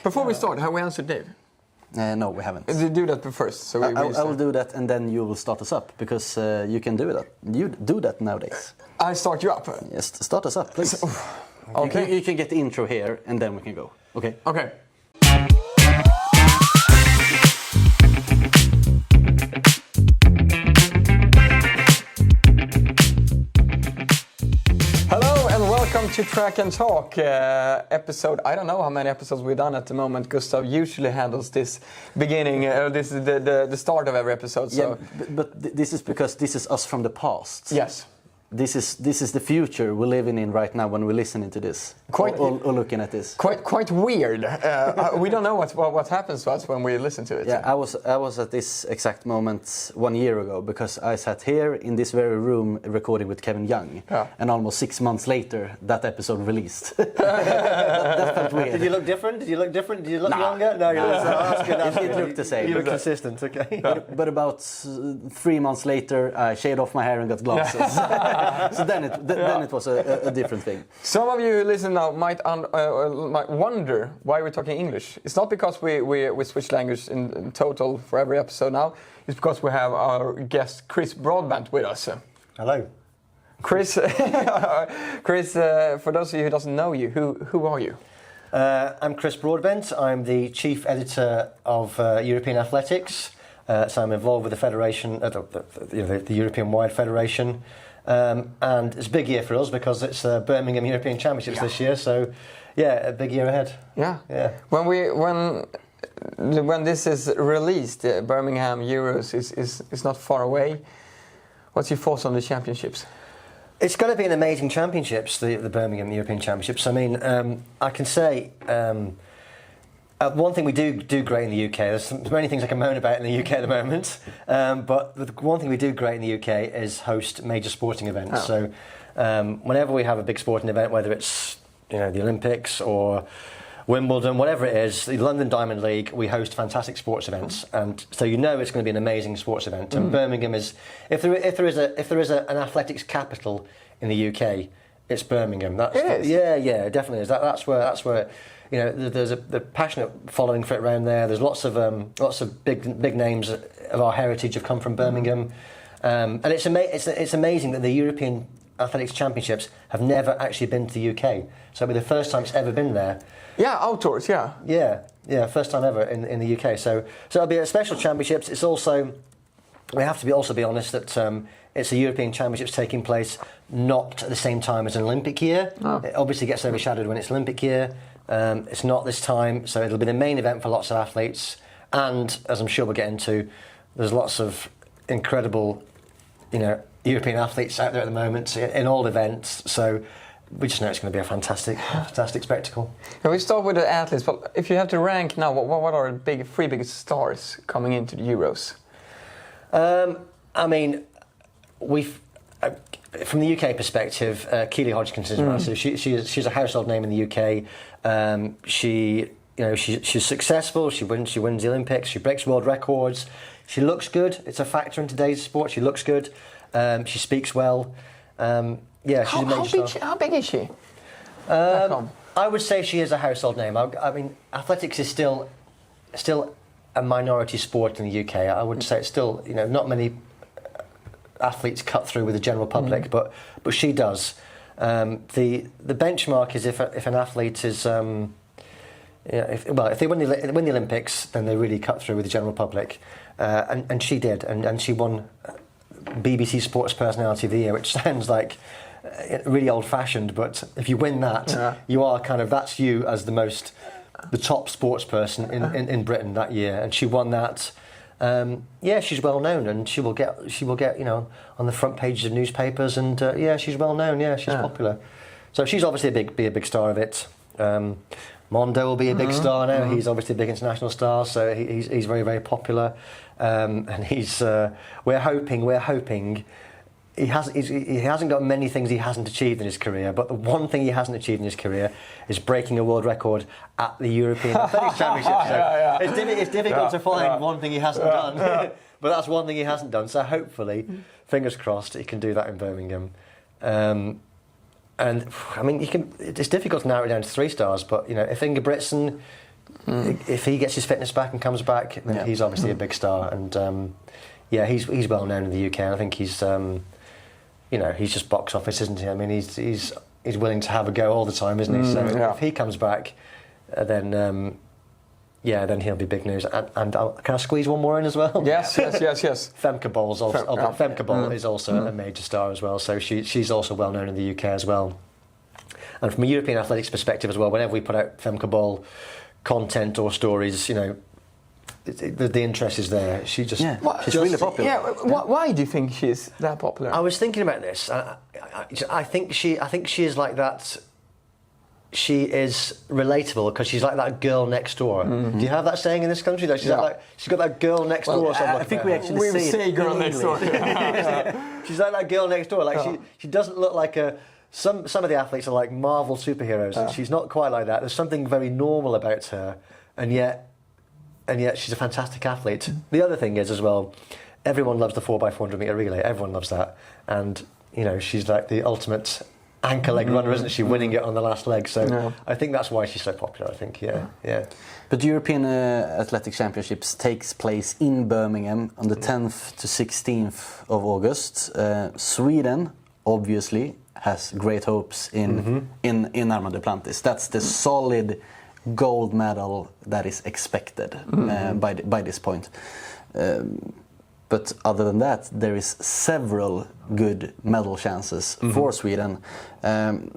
Before we start, have we answered Dave? No, we haven't. Do that first. So I will do that, and then you will start us up, because you can do that. You do that nowadays. I start you up? Yes, start us up, please. Okay. You can get the intro here, and then we can go. Okay? Okay. Hello and welcome to Track and Talk episode. I don't know how many episodes we've done at the moment. Gustav usually handles this beginning. This is the start of every episode. So. Yeah, but this is because this is us from the past. Yes. This is the future we're living in right now when we're listening to this, or looking at this. Quite weird. We don't know what happens to us when we listen to it. Yeah, I was at this exact moment 1 year ago, because I sat here in this very room recording with Kevin Young, and almost 6 months later that episode released. that felt weird. Did you look different? Did you look younger? No, that's good. It looked the same. You look consistent, okay. But about 3 months later, I shaved off my hair and got glasses. So then it was a different thing. Some of you who listen now might wonder why we're talking English. It's not because we switch language in total for every episode now. It's because we have our guest Chris Broadbent with us. Hello. Chris, for those of you who doesn't know you, who are you? I'm Chris Broadbent. I'm the chief editor of European Athletics. So I'm involved with the federation, the European-wide federation. And it's a big year for us because it's Birmingham European Championships this year. So, yeah, a big year ahead. Yeah. When this is released, Birmingham Euros is not far away. What's your thoughts on the championships? It's going to be an amazing championships, the Birmingham European Championships. I mean, I can say. One thing we do great in the UK, there's many things I can moan about in the UK at the moment, but the one thing we do great in the UK is host major sporting events. Oh. So whenever we have a big sporting event, whether it's the Olympics or Wimbledon, whatever it is, the London Diamond League, we host fantastic sports events, and so it's going to be an amazing sports event. And Birmingham is, if there is an athletics capital in the UK, it's Birmingham. It is. Yeah, it definitely is. That's where. There's a passionate following for it around there. There's lots of big names of our heritage have come from Birmingham, and it's amazing that the European Athletics Championships have never actually been to the UK. So it'll be the first time it's ever been there. Yeah, outdoors. Yeah. Yeah, first time ever in the UK. So it'll be a special championships. It's also, we have to also be honest that it's a European Championships taking place not at the same time as an Olympic year. Oh. It obviously gets overshadowed when it's Olympic year. It's not this time, so it'll be the main event for lots of athletes, and as I'm sure we'll get into, there's lots of incredible, European athletes out there at the moment in all events. So we just know it's going to be a fantastic spectacle. And we start with the athletes, but if you have to rank now, what are the three biggest stars coming into the Euros? I mean, from the UK perspective, Keely Hodgkins is massive. She's a household name in the UK. She's successful. She wins the Olympics. She breaks world records. She looks good. It's a factor in today's sport. She looks good. She speaks well. She's a major star. How big is she? I would say she is a household name. I mean, athletics is still a minority sport in the UK. I would say it's still not many athletes cut through with the general public, but she does. The benchmark is if an athlete is if they win the Olympics, then they really cut through with the general public, and she did, and she won BBC Sports Personality of the Year, which sounds like really old-fashioned, but if you win that, you are that's you as the top sports person in Britain that year, and she won that. She's well known, and she will get on the front pages of newspapers, and she's well known. Yeah, she's popular. So she's obviously be a big star of it. Mondo will be a big star now. He's obviously a big international star, so he's very, very popular. And we're hoping. He hasn't got many things he hasn't achieved in his career, but the one thing he hasn't achieved in his career is breaking a world record at the European Athletics Championships. So it's difficult to find one thing he hasn't done, but that's one thing he hasn't done. So hopefully, fingers crossed, he can do that in Birmingham. And I mean, it's difficult to narrow it down to 3 stars, but if Ingebrigtsen if he gets his fitness back and comes back, then he's obviously a big star. And he's well known in the UK. I think he's he's just box office, isn't he? I mean, he's willing to have a go all the time, isn't he? So if he comes back, then he'll be big news. And can I squeeze one more in as well? Yes. Femke Bol is also a major star as well. So she's also well known in the UK as well. And from a European athletics perspective as well, whenever we put out Femke Bol content or stories, the interest is there. She's really popular. Yeah. Why do you think she's that popular? I was thinking about this. I think she is like that. She is relatable because she's like that girl next door. Do you have that saying in this country? Like she's got that girl next door. I think we actually say girl next door. She's like that girl next door. Like she doesn't look like a. Some of the athletes are like Marvel superheroes, and she's not quite like that. There's something very normal about her, and yet she's a fantastic athlete. The other thing is as well, everyone loves the 4x400 metre relay. Everyone loves that, and she's like the ultimate anchor leg runner, isn't she? Winning it on the last leg. So I think that's why she's so popular. I think, yeah. But the European Athletic Championships takes place in Birmingham on the 10th to 16th of August. Sweden, obviously, has great hopes in Armand Duplantis. That's the solid gold medal that is expected by this point. But other than that, there is several good medal chances for Sweden. In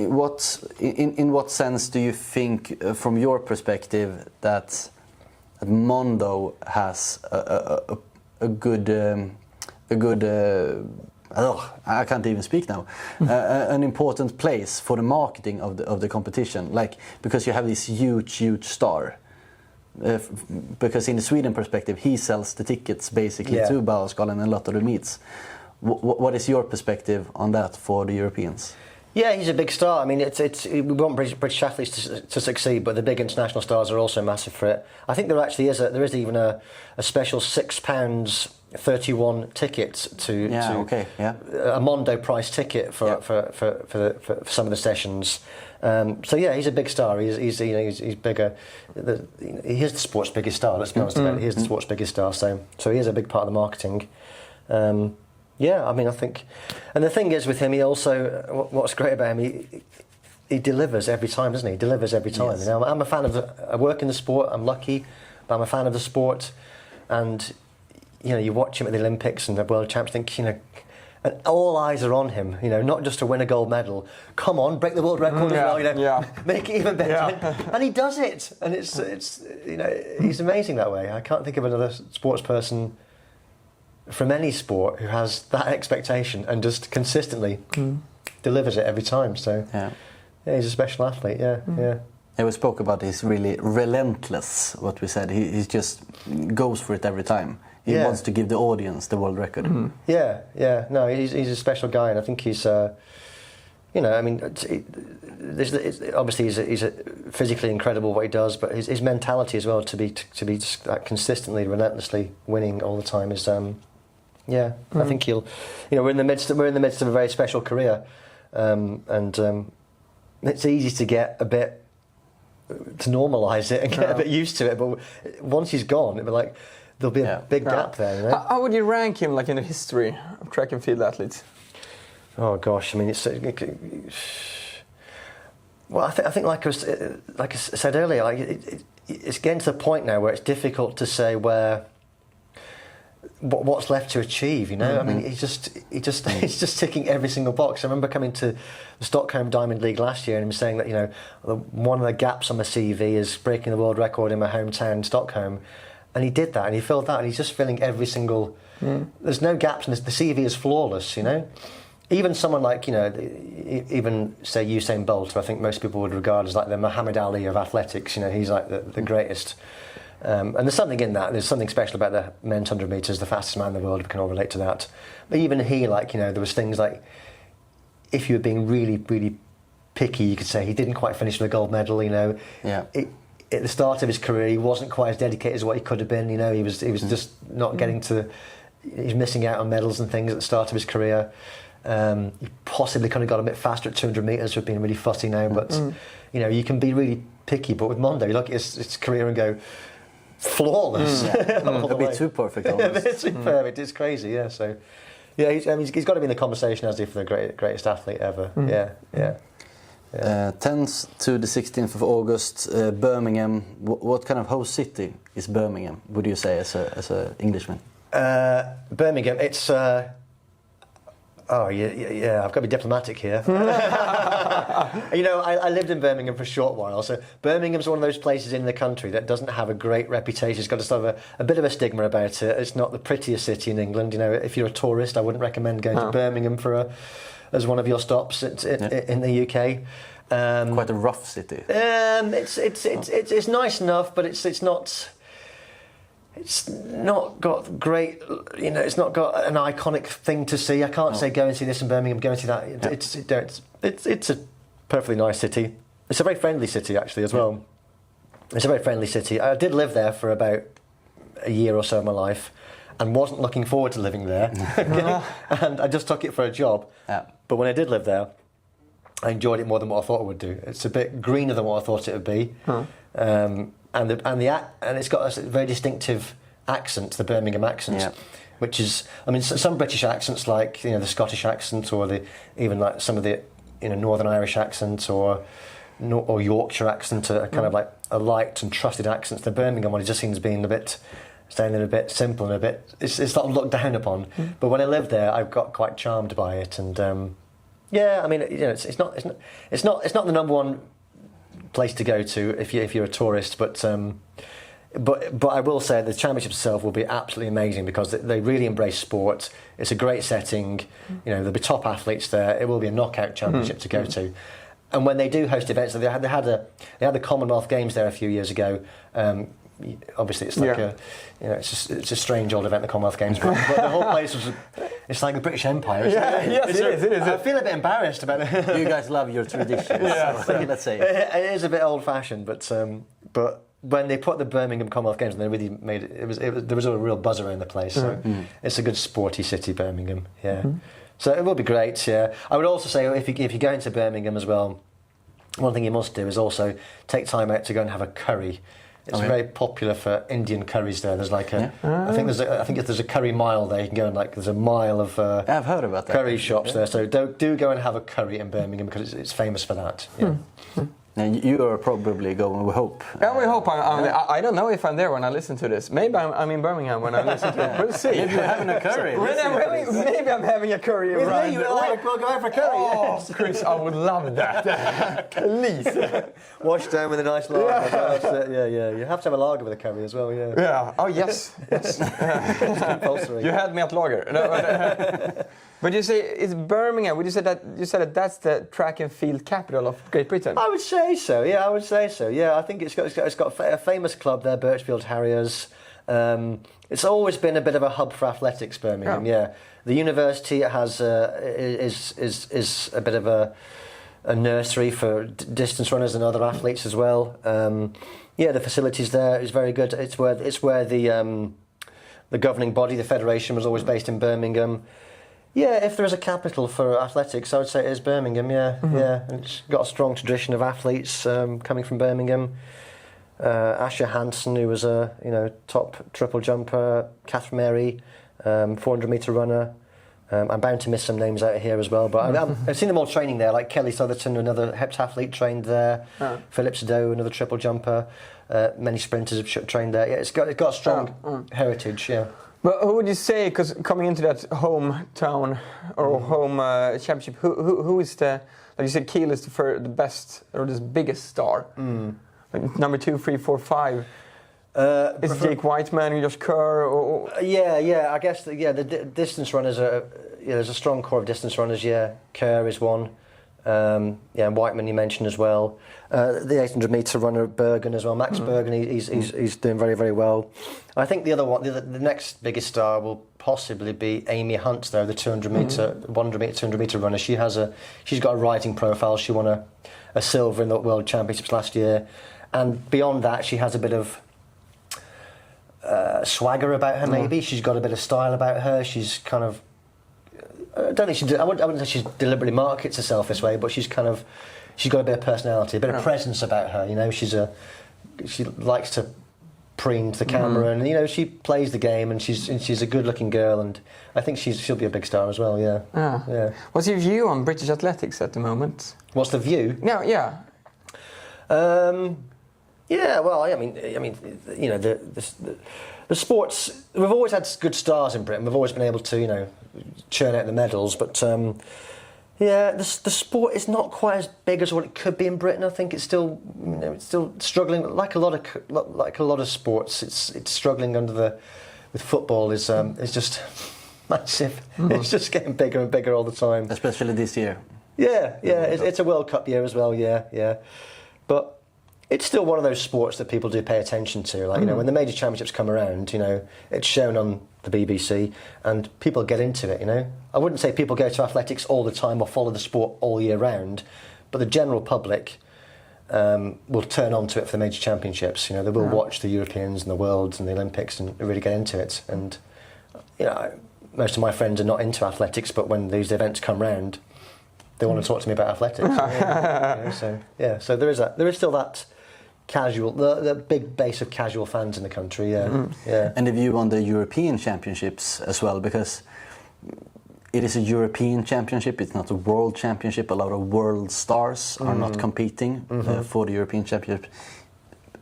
what sense do you think, from your perspective, that Mondo has a good I can't even speak now. An important place for the marketing of the competition, because you have this huge star. Because in the Sweden perspective, he sells the tickets basically to Bauhausgalan and a lot of the meets. What is your perspective on that for the Europeans? Yeah, he's a big star. I mean, we want British athletes to succeed, but the big international stars are also massive for it. I think there is even a special £6.31 ticket a Mondo price ticket for some of the sessions. He's a big star. He's bigger. He is the sport's biggest star. Let's be honest about it. He is the sport's biggest star. So he is a big part of the marketing. I think, and the thing is with him, he also, what's great about him, he delivers every time, doesn't he? He delivers every time. Yes. I'm a fan of I work in the sport. I'm lucky, but I'm a fan of the sport. And you watch him at the Olympics and the World Champs, think and all eyes are on him. Not just to win a gold medal. Come on, break the world record as well. Make it even better, and he does it. And it's he's amazing that way. I can't think of another sports person from any sport who has that expectation and just consistently delivers it every time. So he's a special athlete. Yeah. We spoke about he's really relentless. What we said, he just goes for it every time. He wants to give the audience the world record. No, he's a special guy, and I think he's obviously he's physically incredible what he does, but his mentality as well to be just that consistently, relentlessly winning all the time is I think we're in the midst of a very special career, and it's easy to get a bit to normalise it and get a bit used to it, but once he's gone, it'll be like there'll be a big gap there. How would you rank him in the history of track and field athletes? Oh gosh, I mean, well, I think like I said earlier, it's getting to the point now where it's difficult to say what's left to achieve. I mean, he's just ticking every single box. I remember coming to the Stockholm Diamond League last year and him saying that one of the gaps on my CV is breaking the world record in my hometown, Stockholm, and he did that and he filled that, and he's just filling every single. There's no gaps, and the CV is flawless. Even someone like even say Usain Bolt, who I think most people would regard as like the Muhammad Ali of athletics. He's like the greatest. And there's something in that. There's something special about the men's 100 metres, the fastest man in the world. We can all relate to that. But even he, there was things like, if you were being really, really picky, you could say he didn't quite finish with a gold medal. At the start of his career, he wasn't quite as dedicated as what he could have been. He was just not getting to. He was missing out on medals and things at the start of his career. He possibly could have got a bit faster at 200 metres. We've been really fussy now, but you can be really picky, but with Mondo, you look at his career and go, flawless. It'll be too perfect almost. It's perfect. It's crazy. Yeah. So, yeah, he's got to be in the conversation as if the greatest athlete ever. Yeah. 10th to the 16th of August, Birmingham. What kind of host city is Birmingham? Would you say as a Englishman? Birmingham. It's. I've got to be diplomatic here. I lived in Birmingham for a short while, so Birmingham's one of those places in the country that doesn't have a great reputation. It's got sort of a bit of a stigma about it. It's not the prettiest city in England. If you're a tourist, I wouldn't recommend going to Birmingham as one of your stops in the UK. Quite a rough city. It's nice enough, but it's not. It's not got great, it's not got an iconic thing to see. I can't say go and see this in Birmingham, go and see that. It's a perfectly nice city. It's a very friendly city actually as well. It's a very friendly city. I did live there for about a year or so of my life and wasn't looking forward to living there. And I just took it for a job. Yeah. But when I did live there, I enjoyed it more than what I thought I would do. It's a bit greener than what I thought it would be. And it's got a very distinctive accent, the Birmingham accent, which is, some British accents like the Scottish accent, or even like some of the Northern Irish accent or Yorkshire accent are kind of like a light and trusted accents. The Birmingham one just seems being a bit simple and it's sort of looked down upon. But when I lived there, I got quite charmed by it, and it's not the number one place to go to if you're a tourist, but I will say the championship itself will be absolutely amazing because they really embrace sport. It's a great setting. There'll be top athletes there. It will be a knockout championship to go to. And when they do host events, they had the Commonwealth Games there a few years ago. Obviously, it's like it's a strange old event, the Commonwealth Games, but the whole place it's like the British Empire. Isn't it? Yes, it is. I feel a bit embarrassed about it. You guys love your traditions. Let's say it is a bit old-fashioned, but when they put the Birmingham Commonwealth Games, and they really made it, there was a real buzz around the place. So it's a good sporty city, Birmingham. Yeah, so it will be great. Yeah, I would also say if you go into Birmingham as well, one thing you must do is also take time out to go and have a curry. It's very popular for Indian curries there. There's like I think if there's a curry mile there, you can go and there's a mile of I've heard about that. Curry shops there. So do go and have a curry in Birmingham because it's famous for that. Yeah. And you are probably going, we hope. Yeah, we hope. I don't know if I'm there when I listen to this. Maybe I'm in Birmingham when I listen to it. We'll see. Maybe you're having a curry. Maybe I'm having a curry. With me, we'll go out for a curry. Oh, Chris, I would love that. Please. Washed down with a nice lager. Yeah. You have to have a lager with a curry as well, yeah. Yeah. Oh, yes. It's compulsory. You had me at lager. No, but you say it's Birmingham. Would you say that that's the track and field capital of Great Britain? I would say so. Yeah, I think it's got a famous club there, Birchfield Harriers. It's always been a bit of a hub for athletics, Birmingham. Yeah. The university has is a bit of a nursery for distance runners and other athletes as well. The facilities there is very good. It's where the governing body, the federation, was always based in Birmingham. Yeah, if there is a capital for athletics, I would say it is Birmingham. Yeah, It's got a strong tradition of athletes coming from Birmingham. Asher Hansen, who was a top triple jumper, Catherine Mary, 400-meter runner. I'm bound to miss some names out here as well, but I've seen them all training there. Like Kelly Southerton, another heptathlete, trained there. Philip Sado, another triple jumper. Many sprinters have trained there. Yeah, it's got a strong heritage. Yeah. But who would you say, because coming into that hometown or home championship, who is like you said, Kiel is the best or the biggest star? Like number 2, 3, 4, 5. Is Jake Whiteman or Josh Kerr? Yeah. I guess the distance runners are. There's a strong core of distance runners. Yeah, Kerr is one. And Whiteman you mentioned as well. The 800-meter runner Bergen as well. Max Bergen, he's doing very, very well. I think the other one, the next biggest star will possibly be Amy Hunt, though, the 200-meter, 100-meter, 200-meter runner. She's got a rising profile. She won a silver in the World Championships last year, and beyond that, she has a bit of swagger about her. Maybe she's got a bit of style about her. She's kind of. I wouldn't say she deliberately markets herself this way, but she's kind of, she's got a bit of personality, a bit of presence about her. You know, she likes to preen to the camera, and you know, she plays the game, and she's a good-looking girl, and I think she'll be a big star as well. Yeah. Yeah. What's your view on British athletics at the moment? What's the view? Yeah. Yeah. Well, I mean, you know, the sports. We've always had good stars in Britain. We've always been able to, you know, churn out the medals, but. Yeah, the sport is not quite as big as what it could be in Britain. I think it's still, you know, it's still struggling. Like a lot of sports, it's struggling with football is just massive. It's just getting bigger and bigger all the time. Especially this year. Yeah, it's a World Cup year as well. Yeah, but it's still one of those sports that people do pay attention to. Like, you know, when the major championships come around, you know, it's shown on the BBC and people get into it, you know. I wouldn't say people go to athletics all the time or follow the sport all year round, but the general public will turn on to it for the major championships. You know, they will watch the Europeans and the Worlds and the Olympics and really get into it. And, you know, most of my friends are not into athletics, but when these events come round, they want to talk to me about athletics. So there is still that casual, the big base of casual fans in the country. Yeah. And the view on the European Championships as well, because it is a European Championship, it's not a World Championship. A lot of world stars are not competing for the European Championship,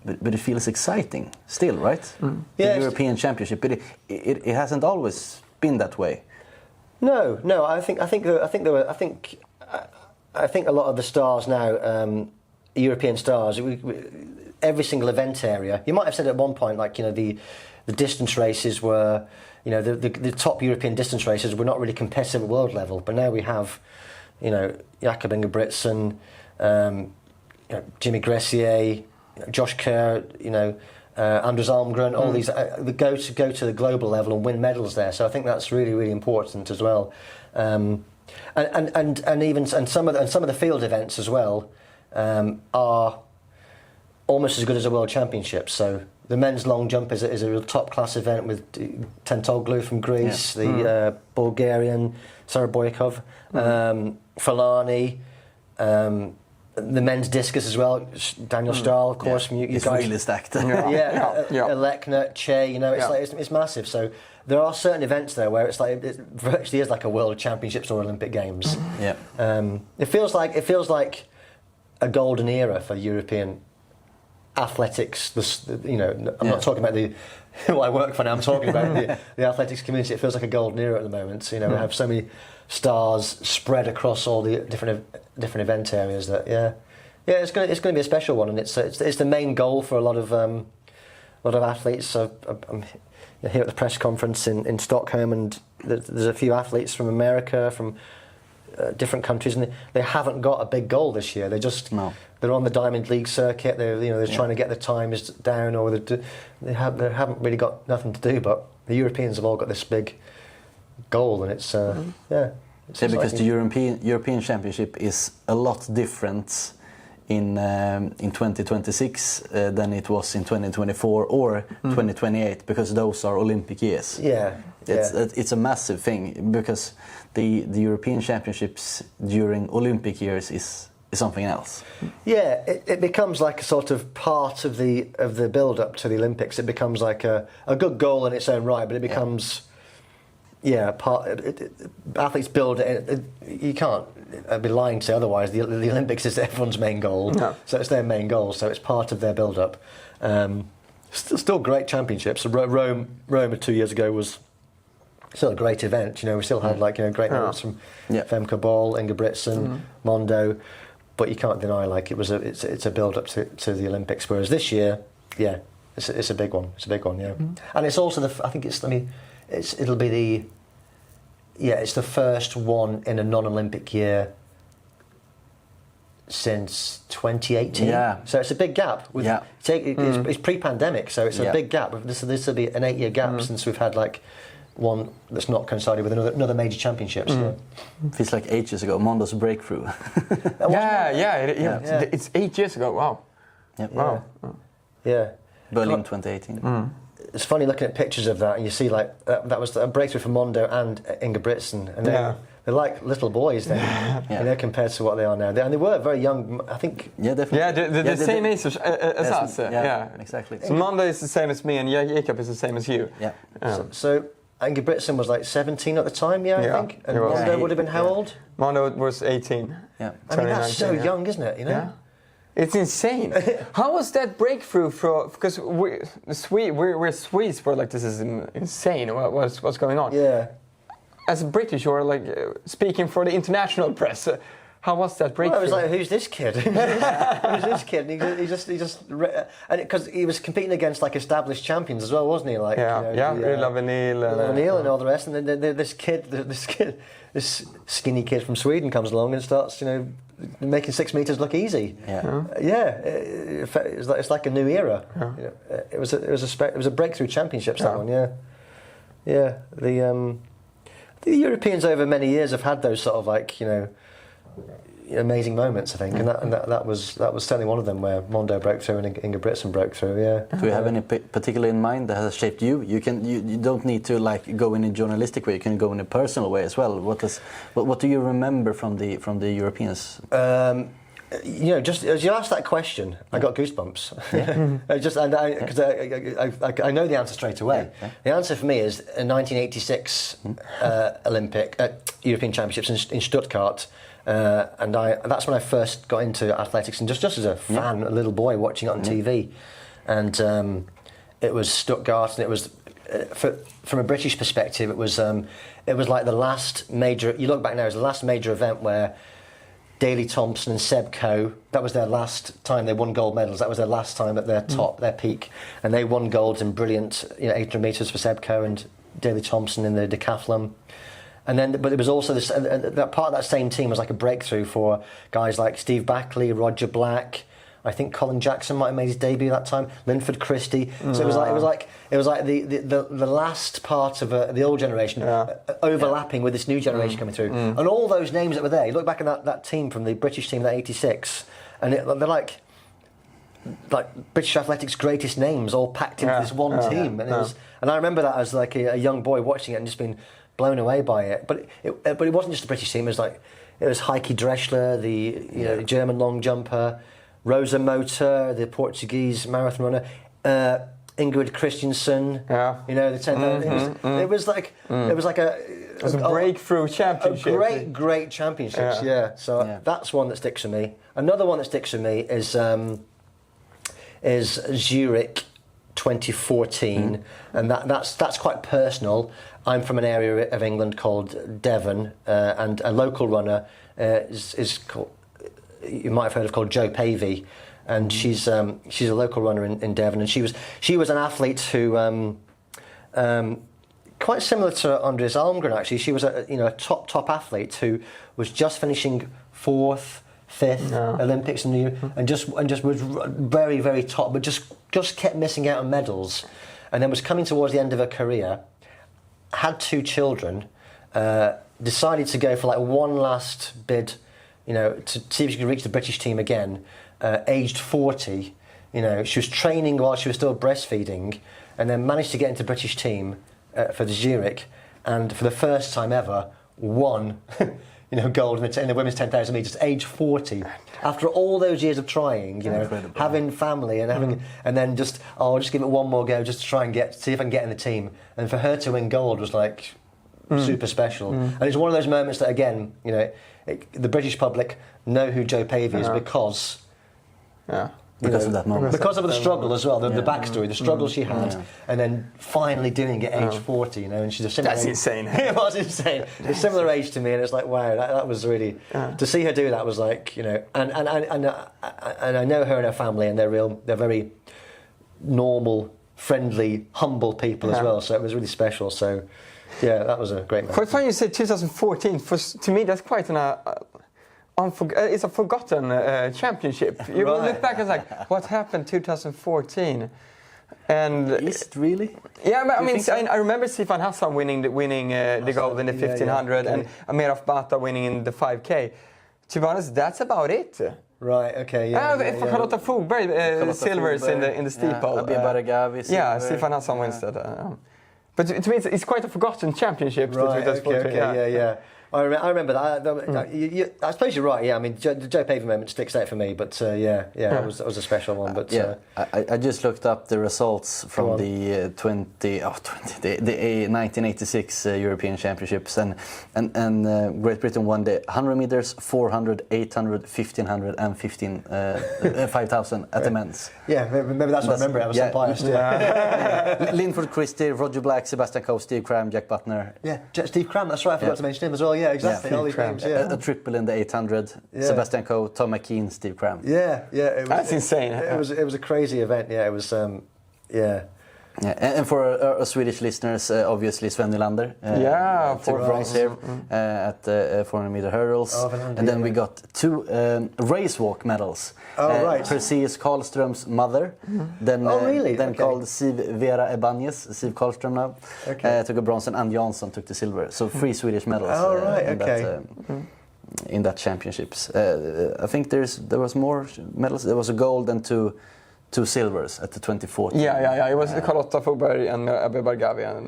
but it feels exciting still, right? The European Championship, but it hasn't always been that way. No. I think a lot of the stars now, European stars, every single event area. You might have said at one point, like, you know, the distance races were, you know, the top European distance races were not really competitive at world level. But now we have, you know, Jakob Ingebrigtsen, you know, Jimmy Gressier, you know, Josh Kerr, you know, Anders Almgren, all these go to the global level and win medals there. So I think that's really, really important as well. And some of the field events as well are almost as good as a world championship. So the men's long jump is a real top class event with Tentoglu from Greece, the Bulgarian Saraboykov, Falani, the men's discus as well, Daniel Stahl, of course. From you it's guys. really stacked. Elekna, Che, you know, it's massive. So there are certain events there where it's like it virtually is like a World Championships or Olympic Games. It feels like a golden era for European athletics. You know, I'm not talking about who I work for now. I'm talking about the athletics community. It feels like a golden era at the moment. You know, we have so many stars spread across all the different event areas. That it's going to be a special one, and it's the main goal for a lot of athletes. I'm here at the press conference in Stockholm, and there's a few athletes from America, from different countries, and they haven't got a big goal this year. They're on the Diamond League circuit. They're trying to get the times down, or they haven't really got nothing to do. But the Europeans have all got this big goal, and it's because the European Championship is a lot different in 2026 than it was in 2024 or 2028, because those are Olympic years. It's a massive thing, because the European Championships during Olympic years is something else. It becomes like a sort of part of the build up to the Olympics. It becomes like a good goal in its own right, but it becomes athletes build it. You can't. I'd be lying to say otherwise. The Olympics is everyone's main goal, so it's their main goal. So it's part of their build up. Still great championships. Rome 2 years ago was still a great event. You know, we still had great moments from Femke Bol, Ingebrigtsen, Mondo, but you can't deny it's a build up to the Olympics. Whereas this year, it's a big one. It's a big one, and it's also it's the first one in a non-Olympic year since 2018. So it's a big gap. It's pre-pandemic, so it's a big gap. This will be an 8-year gap since we've had one that's not coincided with another major championships. Feels like ages ago. Mondo's breakthrough. It's 8 years ago. Wow. Berlin 2018. It's funny looking at pictures of that, and you see that was a breakthrough for Mondo and Ingebrigtsen, and they're like little boys then, you know, compared to what they are now. And they were very young, I think. Yeah, definitely. Yeah, they're the same age as us. Yeah, exactly. So Monday is the same as me, and Jacob is the same as you. Yeah. So Ingebrigtsen was like 17 at the time, I think. And Mondo would have been how old? Mondo was 18. Yeah. I mean, that's so young, isn't it? You know. Yeah. It's insane. How was that breakthrough for? Because we're Swedes. We're like, this is insane. What's going on? Yeah. As a British, or like speaking for the international press, how was that breakthrough? Well, I was like, who's this kid? Who's this kid? And he just, and because he was competing against like established champions as well, wasn't he? Like, Lavenil and all the rest. And then this skinny kid from Sweden comes along and starts, you know, making 6 meters look easy. It's like a new era. You know, it was a breakthrough championships, that one. The Europeans over many years have had those sort of like, you know, amazing moments, I think, and that was certainly one of them where Mondo broke through and Ingebrigtsen broke through. Yeah. Do you have any particular in mind that has shaped you? You don't need to like go in a journalistic way. You can go in a personal way as well. What do you remember from the Europeans? You know, just as you asked that question, I got goosebumps. Because I know the answer straight away. The answer for me is in 1986 European Championships in Stuttgart. And that's when I first got into athletics, and just as a fan, a little boy watching it on TV, and it was Stuttgart, and it was from a British perspective, it was like the last major. You look back now, it was the last major event where Daley Thompson and Seb Coe, that was their last time they won gold medals. That was their last time at their top, their peak, and they won golds in brilliant, 800 meters for Seb Coe and Daley Thompson in the decathlon. And then, but it was also this. That part of that same team was like a breakthrough for guys like Steve Backley, Roger Black. I think Colin Jackson might have made his debut that time. Linford Christie. So it was like the last part of the old generation overlapping with this new generation coming through. And all those names that were there. You look back at that team from the British team, that '86, and they're like British athletics' greatest names all packed into this one team. And it was, and I remember that as like a young boy watching it and just being blown away by it. But it wasn't just the British team. It was Heike Dreschler, the German long jumper, Rosa Motor, the Portuguese marathon runner, Ingrid Christensen. The 10,000. It was like it was a breakthrough championship. A great championships. So that's one that sticks with me. Another one that sticks with me is Zurich 2014, and that's quite personal. I'm from an area of England called Devon, and a local runner is called, you might have heard of, called Jo Pavey, and she's a local runner in Devon, and she was an athlete who quite similar to Andreas Almgren actually. She was a top athlete who was just finishing 4th, 5th Olympics in the year, and just was very, very top, but just kept missing out on medals, and then was coming towards the end of her career. Had 2 children, decided to go for like one last bid, to see if she could reach the British team again. Aged 40, she was training while she was still breastfeeding, and then managed to get into the British team for the Zurich, and for the first time ever won, gold in the women's 10,000 metres, age 40. After all those years of trying, having family and and then I'll just give it one more go just to try and see if I can get in the team. And for her to win gold was like super special. And it's one of those moments that, again, the British public know who Jo Pavey is because of that moment. Because of the struggle as well, the backstory, the struggle she had, and then finally doing it age 40, and she's a similar That's age. insane. It was insane. A similar age to me, and it's like, wow, that was really, to see her do that was like, and I know her and her family, and they're very normal, friendly, humble people as well, so it was really special. So, yeah, that was a great moment. Quite funny you said 2014, to me that's quite it's a forgotten championship. You look back and it's like, what happened 2014? And is it really? Yeah, but I remember Sifan Hassan winning the gold in the 1500 and Amiraf Bata winning in the 5K. To be honest, that's about it. Right. Okay. Charlotta Fogberg silvers in the steeple. Abir Baragavi. Yeah, Sifan Hassan wins that. But to me, it's quite a forgotten championship. Right. Okay. Yeah. I remember that. I suppose you're right. Yeah, I mean, the Joe Pavey moment sticks out for me. But that was a special one. But I just looked up the results from the 1986 European Championships, and Great Britain won the 100 meters, 400, 800, 1500, and 5,000 at the men's. Yeah, maybe that's what I remember. I was so biased. Linford Christie, Roger Black, Sebastian Coe, Steve Cram, Jack Butner. Yeah, Steve Cram. That's right. I forgot to mention him as well. Yeah, exactly. All these names. Yeah. A triple in the 800. Sebastian Coe, Tom McKean, Steve Cram. Yeah. That's insane. It was a crazy event. Yeah, it was. Yeah, and for our Swedish listeners, obviously Sven Nylander. Took bronze here at the 400 meter hurdles. And then we got 2 race walk medals. Right. Perseus Karlström's mother, then called Siv Vera Ebanez, Siv Karlström now, took a bronze, and Ann Jansson took the silver. So 3 Swedish medals in that championships. I think there was more medals. There was a gold and 2 silvers at the 2014. Yeah. It was Carlotta Fogberg and Abbe Bargavi and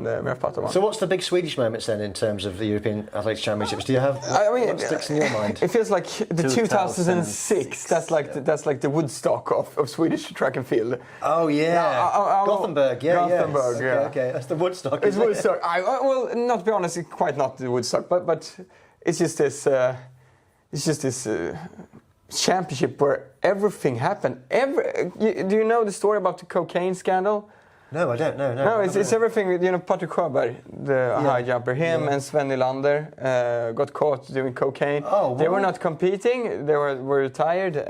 Mira Patova. So what's the big Swedish moments then in terms of the European Athletics Championships? Do you have what sticks in your mind? It feels like the 2006. That's like the Woodstock of Swedish track and field. Oh yeah, Gothenburg. Gothenburg. Okay, that's the Woodstock. It's Woodstock. Well, not to be honest, it's quite not the Woodstock, but it's just this. Championship where everything happened. Do you know the story about the cocaine scandal? No, I don't know. No, it's everything. You know, Patrick Sjöberg, the high jumper, and Sven Nylander got caught doing cocaine. They were not competing. They were retired,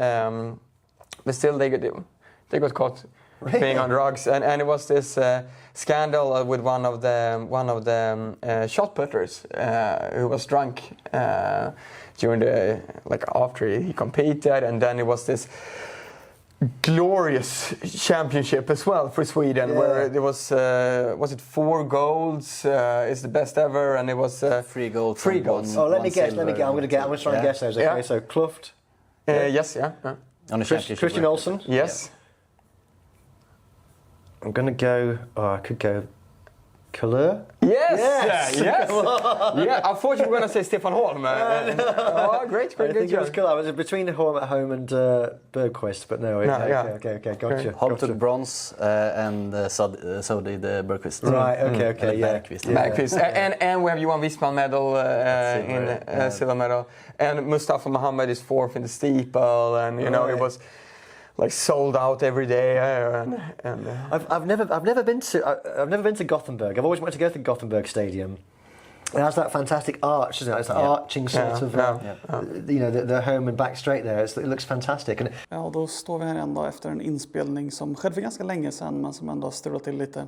but still they got caught being on drugs. And it was this scandal with one of the shot putters who was drunk. During after he competed, and then it was this glorious championship as well for Sweden, where there was it 4 golds? It's the best ever, and it was 3 golds. 3 golds. Let me guess. I'm going to try and guess those. Okay, so Kluft. Yes. On the championship. Christian Olsen. Yes. I'm going to go. I could go. Kalur? Yes. I thought you were going to say Stefan Holm. Great I think job. it was cool. I was between Holm at home and Bergqvist, but no. Okay, gotcha. Holm took bronze, and so did Bergqvist. Right. Okay. Bergqvist. And we have Johan Wisman medal in silver medal, and Mustafa Mohammed is 4th in the steeple, and it was sold out every day. I've never been to Gothenburg. I've always wanted to go to the Gothenburg Stadium. It has that fantastic arch, isn't it? It's that arching sort of, the home and back straight there. It looks fantastic. Ja, då står vi här ändå efter en inspelning som skedde för ganska länge sedan, men som ändå har strulat till lite.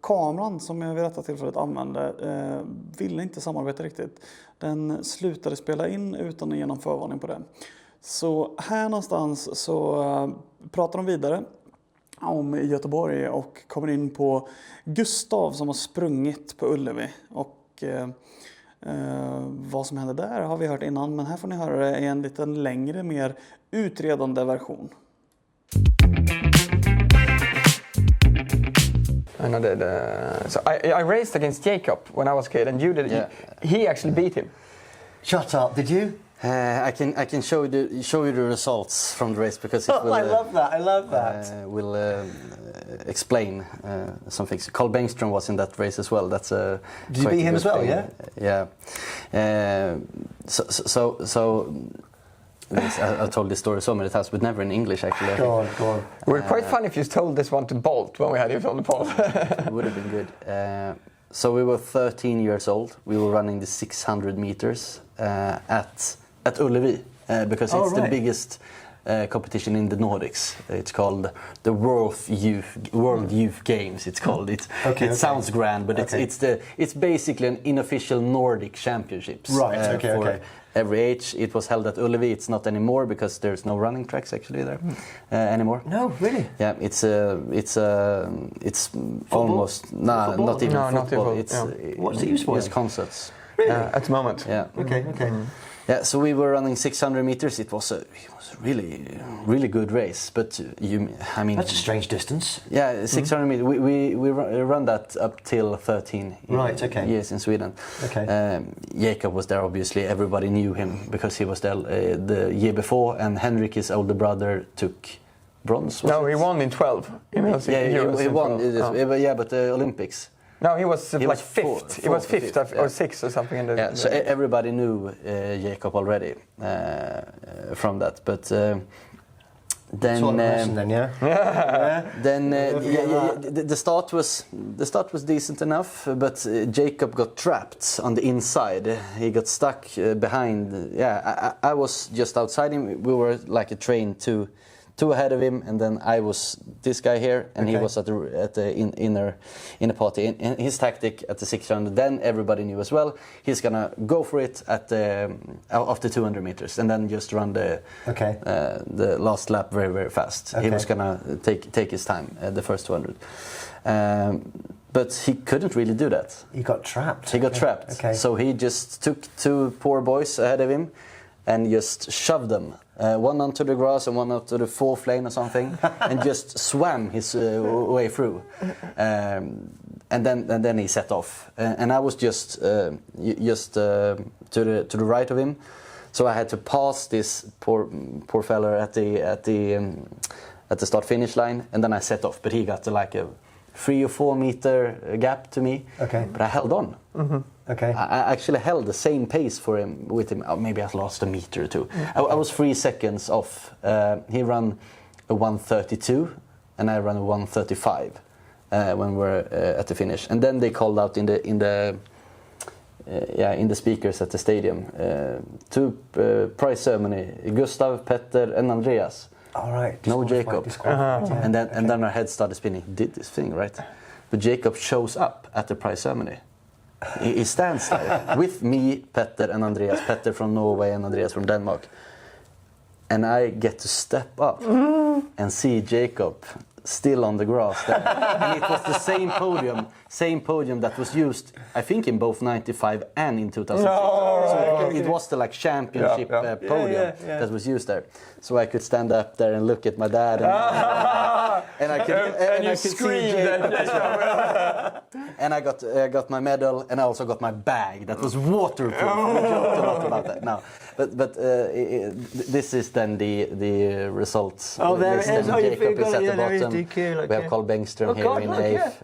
Kameran som jag vid detta tillfället använde ville inte samarbeta riktigt. Den slutade spela in utan att ge någon förvarning på det. Så här någonstans så pratar de vidare om Göteborg och kommer in på Gustav som har sprungit på Ullevi. Och vad som hände där har vi hört innan, men här får ni höra det i en lite längre, mer utredande version. I know so I raced against Jacob when I was a kid, and you did. Yeah. He actually beat him. Shut up! Did you? I can show you the results from the race because it will. I love that. Will explain some things. Carl Bengström was in that race as well. That's a. Did you beat him as well? Thing. Yeah. So. Yes, I've told this story so many times, but never in English actually. Go on. It would be quite fun if you told this one to Bolt when we had you on the pole. It would have been good. So we were 13 years old. We were running the 600 meters at Ullevi because it's the biggest competition in the Nordics. It's called the World Youth Games. It's called. It sounds grand, but it's basically an unofficial Nordic championships. Right. For every age. It was held at Ullevi. It's not anymore because there's no running tracks actually there anymore. No, really? Yeah, it's almost not even football. What's it used for? It's concerts. Really? At the moment. Yeah. Okay. Yeah, so we were running 600 meters. It was a really good race, but that's a strange distance. Yeah, 600 meters. We run that up till 13 years in Sweden. Okay. Jakob was there. Obviously, everybody knew him because he was there the year before, and Henrik, his older brother, took bronze. He won in 12. He won. But the Olympics. No, he was like fifth. He was fifth or sixth or something. So everybody knew Jakob already from that. But then, the start was decent enough. But Jakob got trapped on the inside. He got stuck behind. Yeah, I was just outside him. We were like a train two ahead of him, and then I was this guy here, and he was at the inner party. And his tactic at the 600, then everybody knew as well. He's gonna go for it at after 200 meters, and then just run the last lap very, very fast. He was gonna take his time the first 200. But he couldn't really do that. He got trapped. Okay. So he just took two poor boys ahead of him and just shoved them. One onto the grass and one onto the fourth lane or something, and just swam his way through. And then he set off. And I was just to the right of him, so I had to pass this poor fella at the start finish line, and then I set off. But he got like a 3 or 4 meter gap to me. Okay. But I held on. Mm-hmm. Okay. I actually held the same pace with him. Maybe I lost a meter or two. I was 3 seconds off. He ran a 1:32, and I ran a 1:35 when we were at the finish. And then they called out in the speakers at the stadium to prize ceremony: Gustav, Petter, and Andreas. All right. No Jakob. And then our head started spinning. He did this thing, right? But Jakob shows up at the prize ceremony. He stands there with me, Petter, and Andreas. Petter from Norway and Andreas from Denmark. And I get to step up and see Jakob still on the grass there. And it was the same podium that was used, I think, in both 95 and in 2006. So it was the championship podium that was used there. So I could stand up there and look at my dad, and I could see Jakob as well. And I got my medal, and I also got my bag that was waterproof. We joked a lot about that now. But this is then the results. Oh, there it is. Jakob is at the bottom. DQ, we have Carl Bengström here in 8th.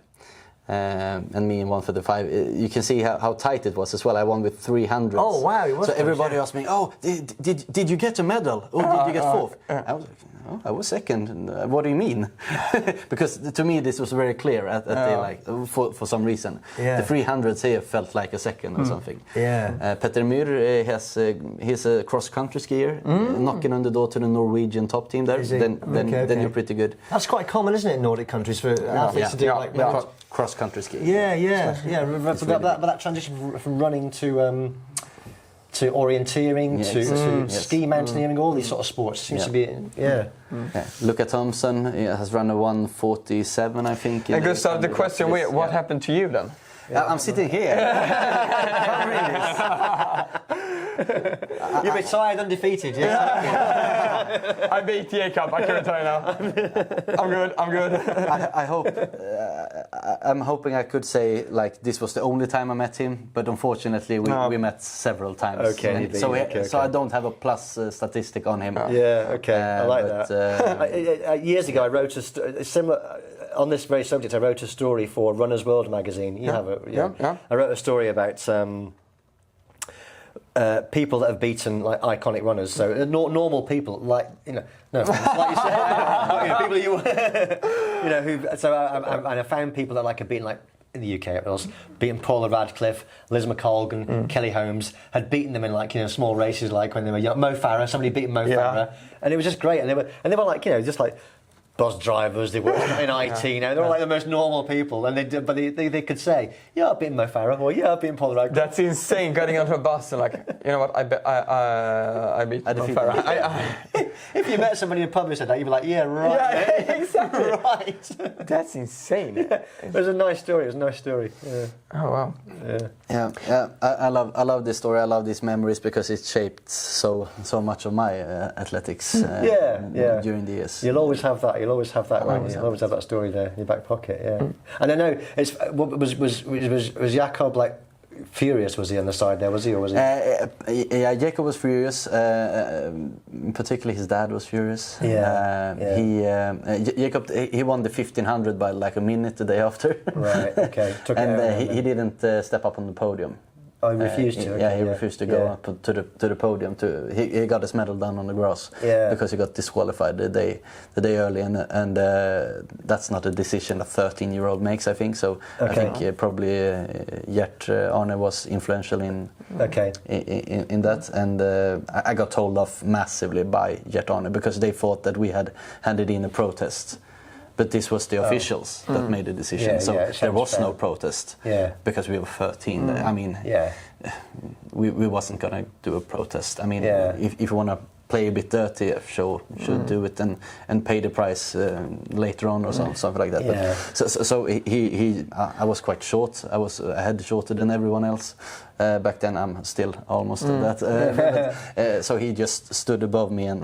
And me in 1:35. You can see how tight it was as well. I won with 300. Oh wow! So everybody asked me, "Oh, did you get a medal? Oh, did you get 4th?" I was like, "Oh, I was 2nd. What do you mean?" Because to me this was very clear at the, for some reason. The 300s here felt like a 2nd or something. Petter Myhr he's a cross country skier, knocking on the door to the Norwegian top team there. Then you're pretty good. That's quite common, isn't it, in Nordic countries for athletes to do cross country skiing. But that transition from running to orienteering to ski mountaineering, all these sort of sports seems to be Luca Thompson has run a 1:47, I think. And Gustav, the question: what happened to you then? I'm sitting here. You retired undefeated, I beat Jakob, I can retire now. I'm good. I hope. I'm hoping I could say this was the only time I met him, but unfortunately we met several times. So I don't have a plus statistic on him. I like that. Years ago, I wrote a similar. On this very subject, I wrote a story for Runner's World magazine. I wrote a story about people that have beaten iconic runners. So normal people, like you said, people who. So I found people that have beaten in the UK, it was beaten Paula Radcliffe, Liz McColgan, Kelly Holmes, had beaten them in small races when they were young. Mo Farah, somebody beaten Mo Farah, and it was just great. And they were bus drivers, they work in IT, you know, they're all like the most normal people, and they could say, yeah, I've been Mo Farah, or yeah, I've been Paul Rudd. That's insane, getting onto a bus and like, you know what, I beat Mo Farah. If you met somebody in a pub who said that, you'd be like, yeah, right. Yeah, exactly. Right. That's insane. Yeah. It was a nice story. Yeah. Oh wow. Yeah. I love this story. I love these memories because it shaped so much of my athletics during the years. You'll always have that. You'll always have that story there in your back pocket. Yeah. And I know was Jakob like furious? Was he on the side there? Was he, or was he? Yeah, Jakob was furious. Particularly his dad was furious. Jakob he won the 1500 by like a minute the day after. Right. Okay. And he didn't step up on the podium. Oh, he refused to. He refused to go up to the podium. He got his medal down on the grass because he got disqualified the day early, and that's not a decision a 13-year-old makes. I think so. Okay. I think probably Gert Arne was influential in that, and I got told off massively by Gert Arne because they thought that we had handed in a protest. But this was the officials that made the decision, there was no protest because we were 13. I mean, we wasn't gonna do a protest. I mean, if you want to play a bit dirty, should do it and pay the price later on or something like that. Yeah. But so I was quite short. I had shorter than everyone else. Back then, I'm still almost that. So he just stood above me and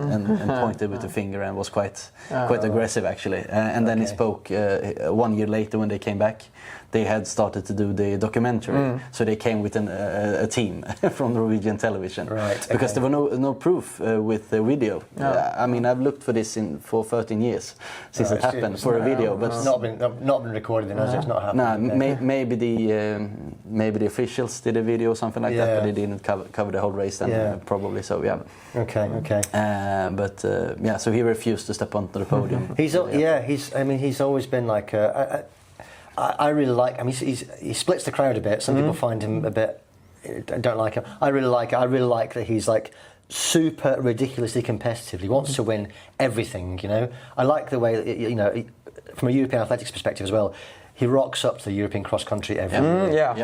pointed with the finger and was quite aggressive actually. And then he spoke 1 year later when they came back. They had started to do the documentary, so they came with a team from Norwegian television, because there were no proof with the video. I mean, I've looked for this for 13 years since it happened for a video, but it's not been recorded. It's not happened. No, maybe the officials did a video or something like that, but they didn't cover the whole race then, probably. So Okay. So he refused to step onto the podium. He's always been like. I really like. I mean, he splits the crowd a bit. Some people find him a bit. Don't like him. I really like that he's like super ridiculously competitive. He wants to win everything. You know, I like the way from a European athletics perspective as well. He rocks up to the European cross country every year.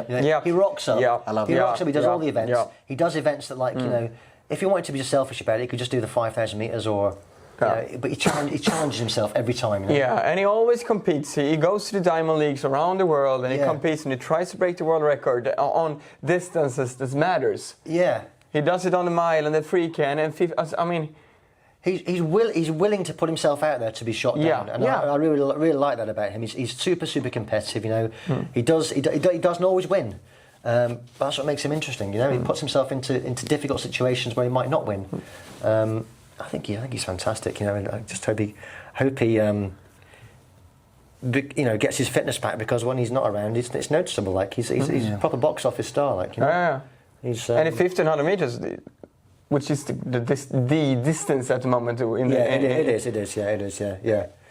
He rocks up. I love he rocks up. He does all the events. He does events that if he wanted to be selfish about it, he could just do the 5,000 meters or. But he challenges himself every time. Yeah, and he always competes. He goes to the Diamond Leagues around the world, and he competes, and he tries to break the world record on distances that matters. Yeah, he does it on the mile and the 3K, and I mean, he's willing to put himself out there to be shot down, and I really like that about him. He's super competitive. You know, he doesn't always win. But that's what makes him interesting. You know, he puts himself into difficult situations where he might not win. I think he's fantastic. You know, and I just hope he gets his fitness back, because when he's not around, it's noticeable. Like he's a proper box office star. Like he's and at 1,500 meters, which is the distance at the moment. It is.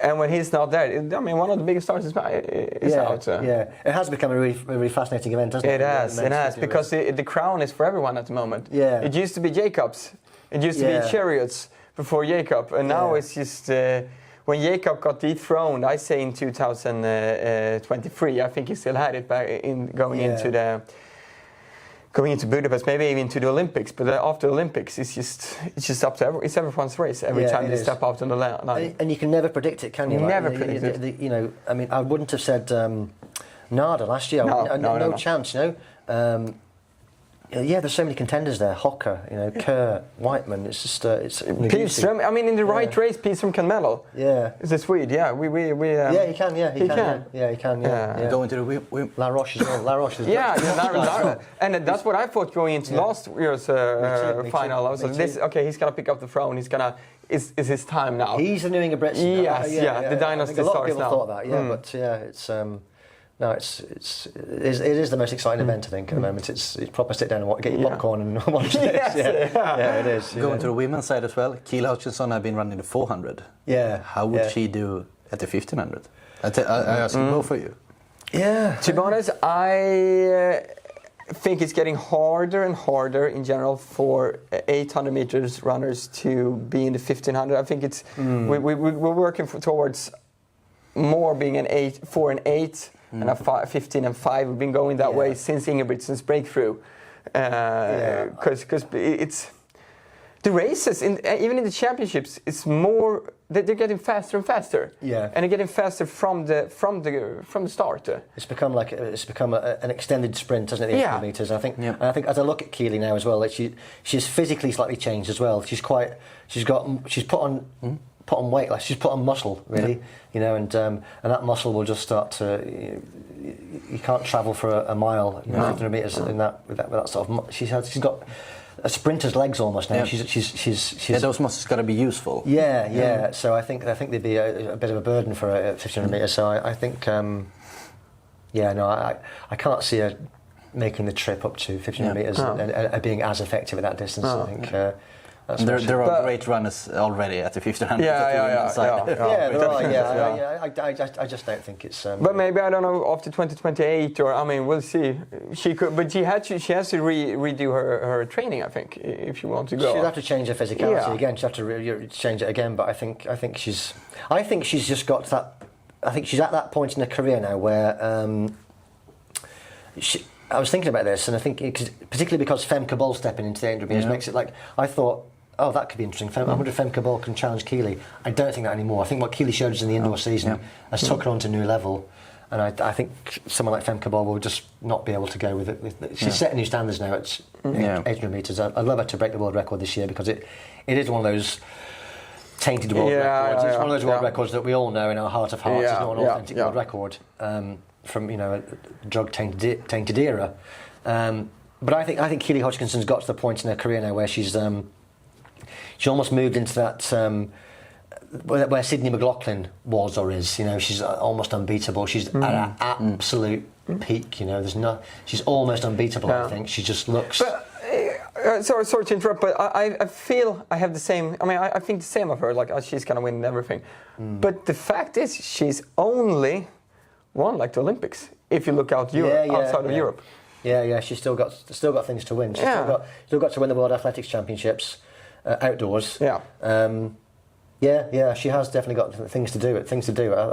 And when he's not there, I mean, one of the biggest stars is out. Yeah, it has become a really fascinating event, doesn't it? It has, because the crown is for everyone at the moment. Yeah, it used to be Jacob's. It used to be Chariots before Jacob, and now it's just when Jacob got dethroned. I say in 2023. I think he still had it back going into Budapest, maybe even to the Olympics. But after the Olympics, it's just up to it's everyone's race every time they step out on the line. And you can never predict it, can you? Never predict it. I mean, I wouldn't have said Nada last year. No chance. You know. There's so many contenders there. Hocker, Kerr, Whiteman. It's just Pilström. I mean, in the right race, Pilström can medal. Yeah, it's a Swede. Yeah, we. He can. Yeah, he can. Going to the La Roche as well. La Roche is. And that's what I thought going into last year's final. I was like, he's gonna pick up the throne. He's gonna. Is his time now? He's the new Inga Britson. Yes, the dynasty starts now. A lot of people thought that. Yeah, but it's. No, it is the most exciting event, I think, at the moment. It's proper sit down and get your popcorn and watch this. It is. Going to the women's side as well. Kiel Hutchinson have been running the 400. Yeah. How would she do at the 1500? I ask both for you. Yeah. To be honest, I think it's getting harder and harder in general for 800 meters runners to be in the 1500. I think it's we're working towards more being an 4 and 8 and a 15 and 5. We've been going that way since Ingebrigtsen's breakthrough. Because it's the races, even in the championships, it's more they're getting faster and faster. Yeah, and they're getting faster from the start. It's become an extended sprint, hasn't it? The 800 meters. I think as I look at Keely now as well, like she's physically slightly changed as well. She's put on weight, like she's put on muscle, really. You know, and that muscle will just start to. You can't travel for a mile, 1500 meters with that sort of. She's got a sprinter's legs almost now. She's those muscles got to be useful. Yeah. So I think they'd be a bit of a burden for a 1500 meters. So I think, I can't see her making the trip up to 1500 meters and being as effective at that distance. I think. There are great runners already at the 1500. I just don't think it's. But maybe I don't know after 2028, or I mean, we'll see. She could, but she has to redo her training. I think if she wants to go. She'd have to change her physicality again. She'd have to change it again. But I think she's just got that. I think she's at that point in her career now where. I was thinking about this, and I think particularly because Femke Bol stepping into the 800 meters makes it like I thought. Oh, that could be interesting. I wonder if Femke Bol can challenge Keely. I don't think that anymore. I think what Keely showed us in the indoor season has took her on to a new level, and I think someone like Femke Bol will just not be able to go with it. She's setting new standards now at 800 metres. I'd love her to break the world record this year because it is one of those tainted world records. It's one of those world records that we all know in our heart of hearts is not an authentic world record from a drug-tainted era. But I think Keely Hodgkinson's got to the point in her career now where she's almost moved into that where Sydney McLaughlin was or is. You know, she's almost unbeatable. She's at an absolute peak. You know, she's almost unbeatable. I think she just looks. But, sorry to interrupt, but I feel I have the same. I mean, I think the same of her. Like she's gonna win everything. But the fact is, she's only won like the Olympics. If you look out outside of Europe. Yeah. She's still got things to win. She's still got to win the World Athletics Championships. Outdoors. She has definitely got things to do.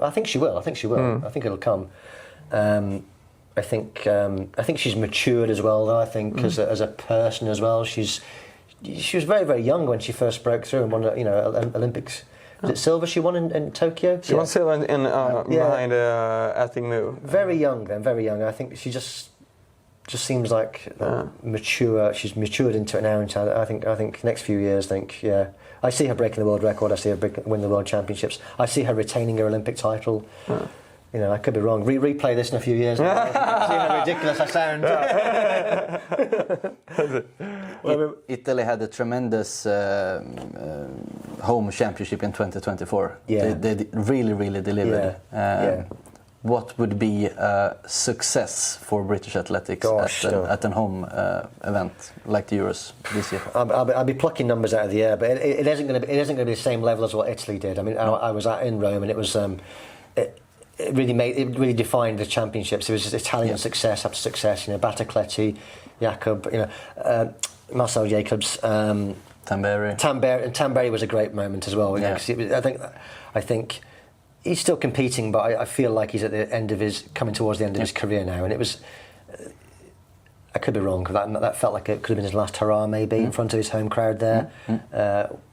I think she will. I think it'll come. I think she's matured as well, though. I think as a person as well, she was very, very young when she first broke through and won, Olympics. Was it silver she won in Tokyo? She won silver behind Athing Mu. Very young then, very young. I think she just seems like mature. She's matured into it now. I think next few years. I see her breaking the world record. I see her win the world championships. I see her retaining her Olympic title. You know, I could be wrong. Replay this in a few years. See how ridiculous I sound. Italy had a tremendous home championship in 2024. They really, really delivered. What would be a success for British athletics at an home event like the Euros this year? I'll be plucking numbers out of the air, but it isn't going to be the same level as what Italy did. I mean, I was in Rome, and it was it really defined the championships. It was just Italian success after success. You know, Battacletti, Jacob, Marcel Jacobs, Tamberi was a great moment as well. I think. He's still competing, but I feel like he's coming towards the end of his career now. And it was, I could be wrong, that felt like it could have been his last hurrah, maybe, in front of his home crowd there,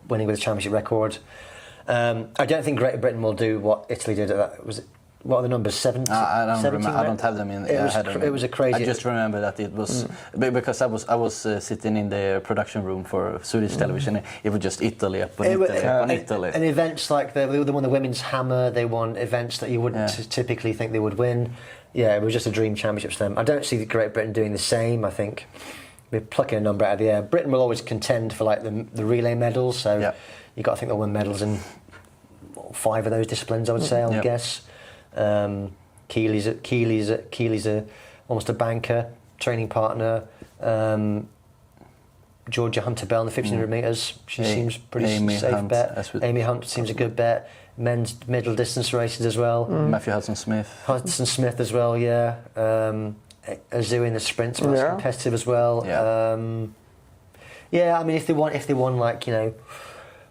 winning with a championship record. I don't think Great Britain will do what Italy did at that. What are the numbers? 70? I don't remember. I don't have them in. It was a crazy. I just remember that it was because I was sitting in the production room for Swedish television. It was just Italy upon Italy. And events like they won the women's hammer. They won events that you wouldn't typically think they would win. Yeah, it was just a dream championship for them. I don't see Great Britain doing the same. I think we're plucking a number out of the air. Britain will always contend for like the relay medals. So you got to think they'll win medals in 5 of those disciplines. I would say. I would guess. Keely's almost a banker, training partner. Georgia Hunter-Bell in the 1500 metres. She seems pretty safe bet. Amy Hunt seems a good bet. Men's middle distance races as well. Matthew Hudson-Smith. Hudson-Smith as well, yeah. a zoo in the sprints, but that's competitive as well. I mean, if they won like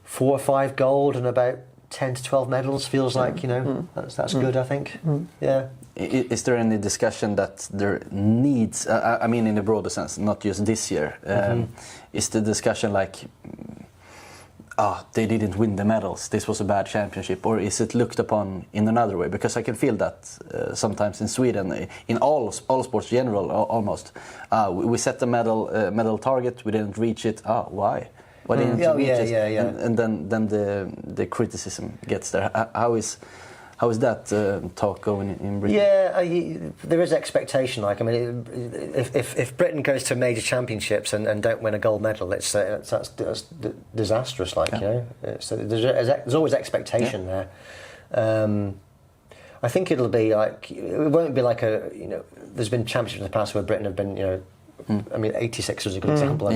4 or 5 gold and about 10 to 12 medals, feels like that's good. I think. Yeah. Is there any discussion that there needs? I mean, in a broader sense, not just this year. Is the discussion like, they didn't win the medals, this was a bad championship, or is it looked upon in another way? Because I can feel that sometimes in Sweden, in all sports general, almost, we set the medal target, we didn't reach it. Why? Why didn't you reach it? And then the criticism gets there. How is that talk going in Britain? Yeah, there is expectation. Like, I mean, if Britain goes to major championships and don't win a gold medal, that's disastrous. Like, so there's always expectation there. I think it'll be like, it won't be like there's been championships in the past where Britain have been, I mean, 86 was a good example.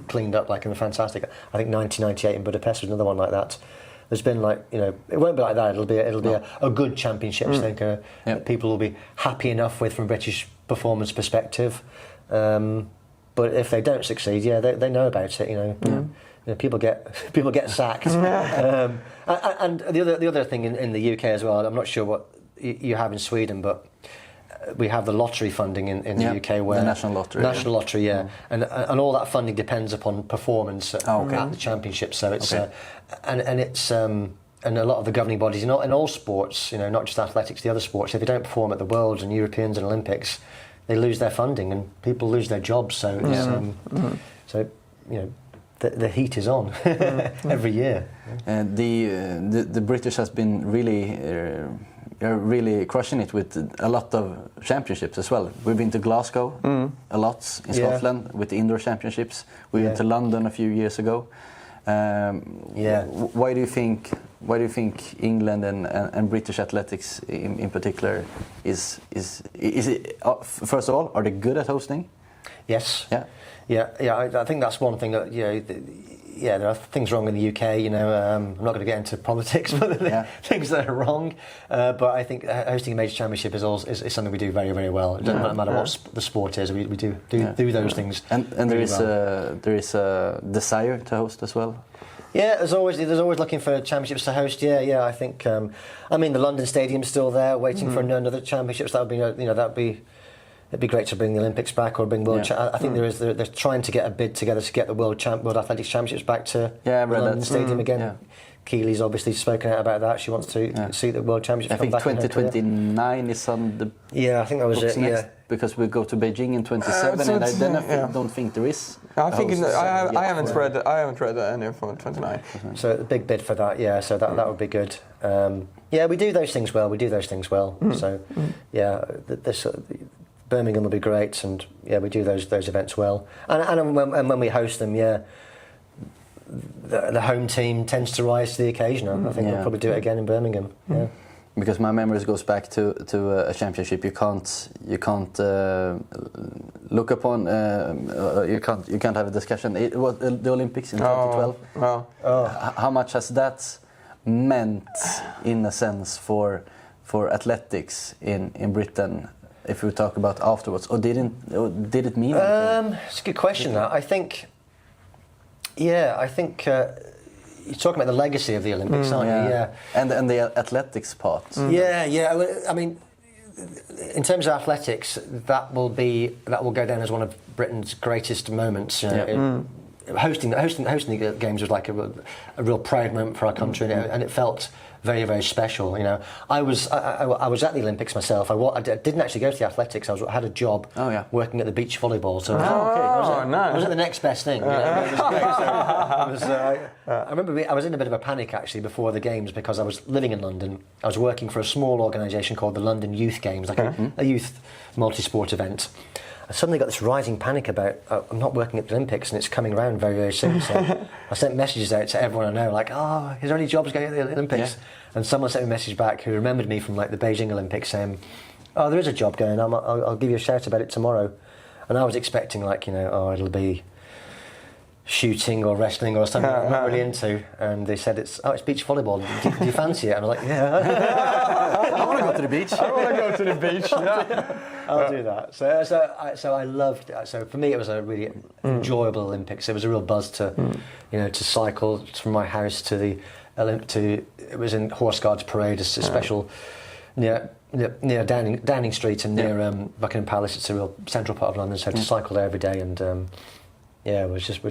Cleaned up like in the fantastic. I think 1998 in Budapest was another one like that. There's been like, it won't be like that. It'll be a good championship. I think that people will be happy enough with from a British performance perspective. But if they don't succeed, they know about it. People get sacked. And the other thing in the UK as well. I'm not sure what you have in Sweden, but we have the lottery funding in the UK, where the national lottery, and all that funding depends upon performance at the championship. So it's and a lot of the governing bodies in all sports, not just athletics, the other sports, if they don't perform at the Worlds and Europeans and Olympics, they lose their funding and people lose their jobs. So the heat is on every year. And the British has been really crushing it with a lot of championships as well. We've been to Glasgow a lot in Scotland with the indoor championships. We went to London a few years ago. Why do you think England and British athletics in particular is it? First of all, are they good at hosting? Yes. I think that's one thing that there are things wrong in the UK. I'm not going to get into politics, but things that are wrong. But I think hosting a major championship is something we do very, very well. It doesn't matter what the sport is. We do those things. And there is a desire to host as well. Yeah, there's always looking for championships to host. I think. I mean, the London Stadium's still there, waiting for another championships. That would be. It'd be great to bring the Olympics back or bring World. I think they're trying to get a bid together to get the World Athletics Championships back to the London Stadium again. Yeah. Keely's obviously spoken out about that. She wants to see the World Championships come back. I think 2029 is on the. I think that was it. Next, because we go to Beijing in 27, and I don't think there is. I think I haven't read any from 29. So a big bid for that. So that would be good. We do those things well. So this. Birmingham will be great, and we do those events well. And when we host them, the home team tends to rise to the occasion. I think we'll probably do it again in Birmingham. Yeah. Because my memories goes back to a championship you can't look upon. You can't have a discussion. It was the Olympics in 2012. How much has that meant, in a sense, for athletics in Britain? If we talk about afterwards, or did it mean anything? It's a good question. That I think you're talking about the legacy of the Olympics, aren't you? Yeah, and the athletics part. I mean, in terms of athletics, that will go down as one of Britain's greatest moments. Hosting the games was like a real proud moment for our country, and it felt very, very special. I was at the Olympics myself. I didn't actually go to the athletics. I had a job working at the beach volleyball. So I was at the next best thing. It was great. So I remember I was in a bit of a panic actually before the games, because I was living in London. I was working for a small organisation called the London Youth Games, like a youth multi-sport event. I suddenly got this rising panic about I'm not working at the Olympics and it's coming around very, very soon. So I sent messages out to everyone I know, like, is there any jobs going at the Olympics? And someone sent me a message back who remembered me from like the Beijing Olympics, saying, there is a job going. I'll give you a shout about it tomorrow. And I was expecting it'll be shooting or wrestling or something I'm not really into, and they said it's beach volleyball. Do you fancy it? And I'm like, yeah. I want to go to the beach. I want to go to the beach. Yeah. I'll do that. So I loved it. So for me, it was a really enjoyable Olympics. It was a real buzz to, to cycle from my house to the it was in Horse Guards Parade, a special near Downing Street and near Buckingham Palace. It's a real central part of London. So to cycle there every day, and it was just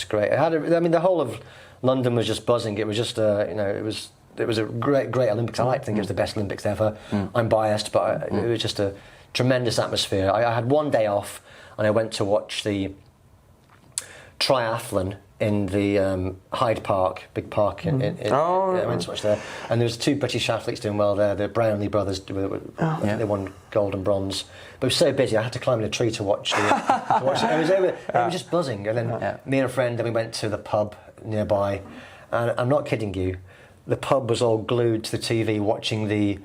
great. The whole of London was just buzzing. It was just it was a great Olympics. I like to think it was the best Olympics ever. I'm biased, but it was just a tremendous atmosphere. I had one day off, and I went to watch the triathlon in the Hyde Park, big park. I went to watch there, and there was 2 British athletes doing well there. The Brownlee brothers, they won gold and bronze. But it was so busy, I had to climb in a tree to watch it. It was just buzzing. And then me and a friend, then we went to the pub nearby, and I'm not kidding you, the pub was all glued to the TV watching the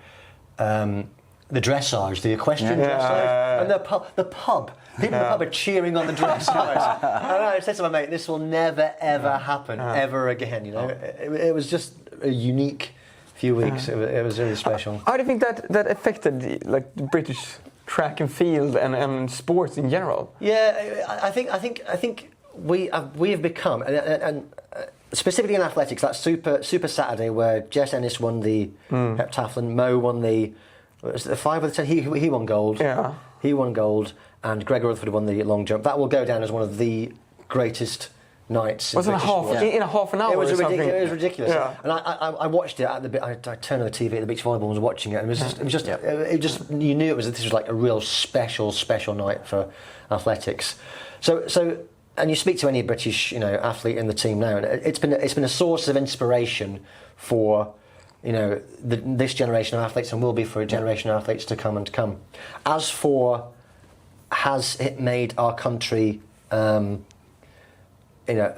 dressage, the equestrian dressage, and the pub. People in the pub are cheering on the dressage. And I said to my mate, "This will never ever happen ever again." It was just a unique few weeks. It was really special. How do you think that affected the British track and field and sports in general? Yeah, I think we have become and specifically in athletics, that Super Saturday where Jess Ennis won the heptathlon, Mo won the 5 or the 10. He won gold. Yeah. He won gold, and Gregor Rutherford won the long jump. That will go down as one of the greatest nights. Was it in a half an hour? It was ridiculous. Yeah. And I watched it at the bit. I turned on the TV at the beach volleyball and was watching it. And it was just you knew this was like a real special night for athletics. So and you speak to any British athlete in the team now, and it's been a source of inspiration for this generation of athletes, and will be for a generation of athletes to come. As for, has it made our country a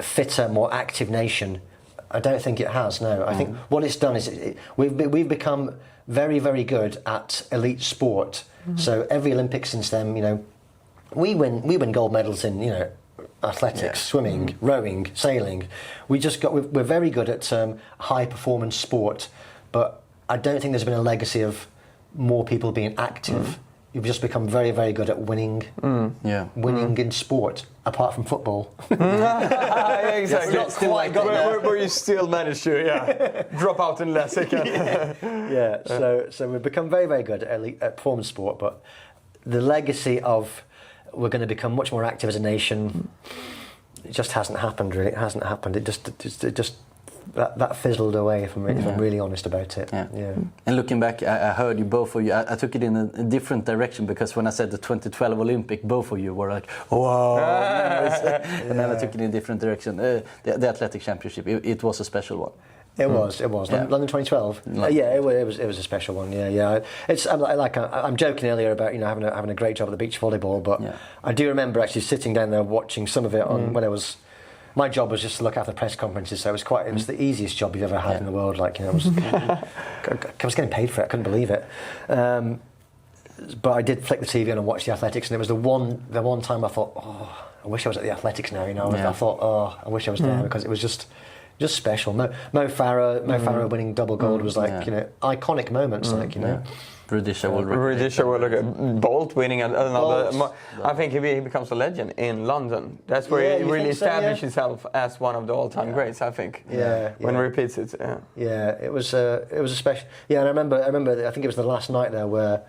fitter, more active nation? I don't think it has. No, I think what it's done is we've become very, very good at elite sport. So every Olympics since then, we win gold medals in athletics, swimming, rowing, sailing. We're very good at high performance sport, but I don't think there's been a legacy of more people being active. You've just become very, very good at winning. Winning in sport, apart from football. Exactly. Not quite got there. Where you still manage to drop out in last second. So we've become very, very good at performance sport, but the legacy of we're going to become much more active as a nation, it just hasn't happened. Really, it hasn't happened. It just that fizzled away. If I'm really honest about it. Yeah. And looking back, I heard you both of you. I took it in a different direction, because when I said the 2012 Olympic, both of you were like, "Wow!" And then I took it in a different direction. The athletic championship, it was a special one. It was. London 2012. It was a special one. Yeah. I'm joking earlier about having a great job at the beach volleyball, but I do remember actually sitting down there watching some of it on when it was. My job was just to look after press conferences, so it was the easiest job you've ever had in the world. I was getting paid for it. I couldn't believe it. But I did flick the TV on and watch the athletics, and it was the one time I thought, I wish I was at the athletics now. I thought, I wish I was there, because it was just special. Mo Farah winning double gold was iconic moments. Rudisha Bolt winning another. I think he becomes a legend in London. That's where he really established himself as one of the all-time greats. I think. When he repeats it. Yeah, it was a special. Yeah, and I remember. I think it was the last night there where.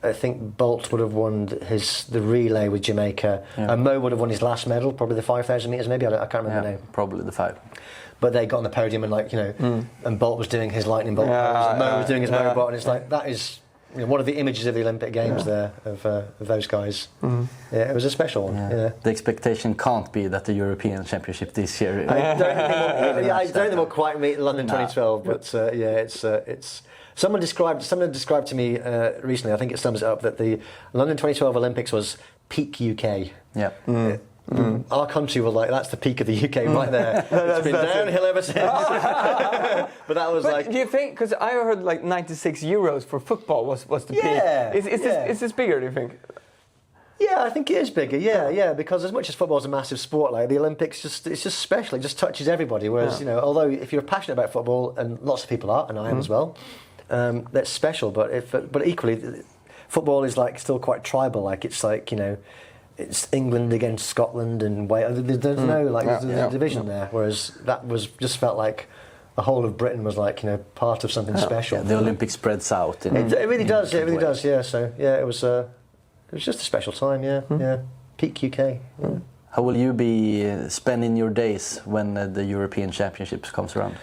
I think Bolt would have won the relay with Jamaica, and Mo would have won his last medal, probably the 5,000 metres, maybe. I can't remember the name. Probably the 5. But they got on the podium and and Bolt was doing his lightning bolt pose, and Mo was doing his Mo bolt, and it's that is one of the images of the Olympic Games there of those guys. Yeah, it was a special one. Yeah. The expectation can't be that the European Championship this year. I don't think we'll quite meet London 2012, but it's. Someone described to me recently, I think it sums it up, that the London 2012 Olympics was peak UK. Yeah. Our country was that's the peak of the UK right there. It's been downhill ever since. But that was do you think, because I heard 96 euros for football was the peak. Is this bigger, do you think? Yeah, I think it is bigger. Yeah, because as much as football is a massive sport, like the Olympics, it's just special. It just touches everybody. Whereas although if you're passionate about football, and lots of people are, and I am as well, that's special. But equally, football is like still quite tribal. Like it's like it's England against Scotland and Wales. There's no there's a division there. Whereas that was just felt like the whole of Britain was like part of something special. Yeah, the Olympics spreads out. It really does. It really does. Yeah. So it was just a special time. Yeah. Peak UK. Yeah. How will you be spending your days when the European Championships comes around?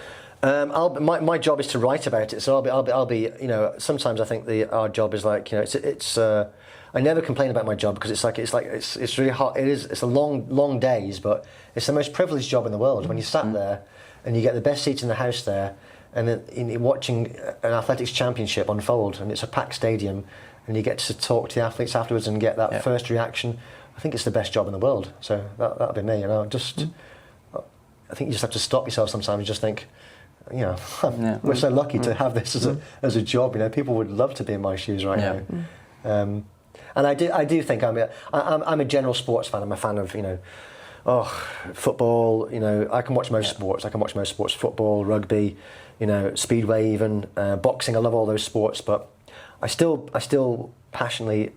My job is to write about it. So I'll be. Sometimes I think our job is like it's. I never complain about my job because it's really hard. It's a long days, but it's the most privileged job in the world when you sat there and you get the best seats in the house there, and then you're watching an athletics championship unfold, and it's a packed stadium, and you get to talk to the athletes afterwards and get that first reaction. I think it's the best job in the world. So that'll be me. I think you just have to stop yourself sometimes and just think, we're so lucky to have this as a job. People would love to be in my shoes right now. And I do think I'm a general sports fan. I'm a fan of football. I can watch most sports. I can watch most sports: football, rugby, speedway, even boxing. I love all those sports, but I still passionately,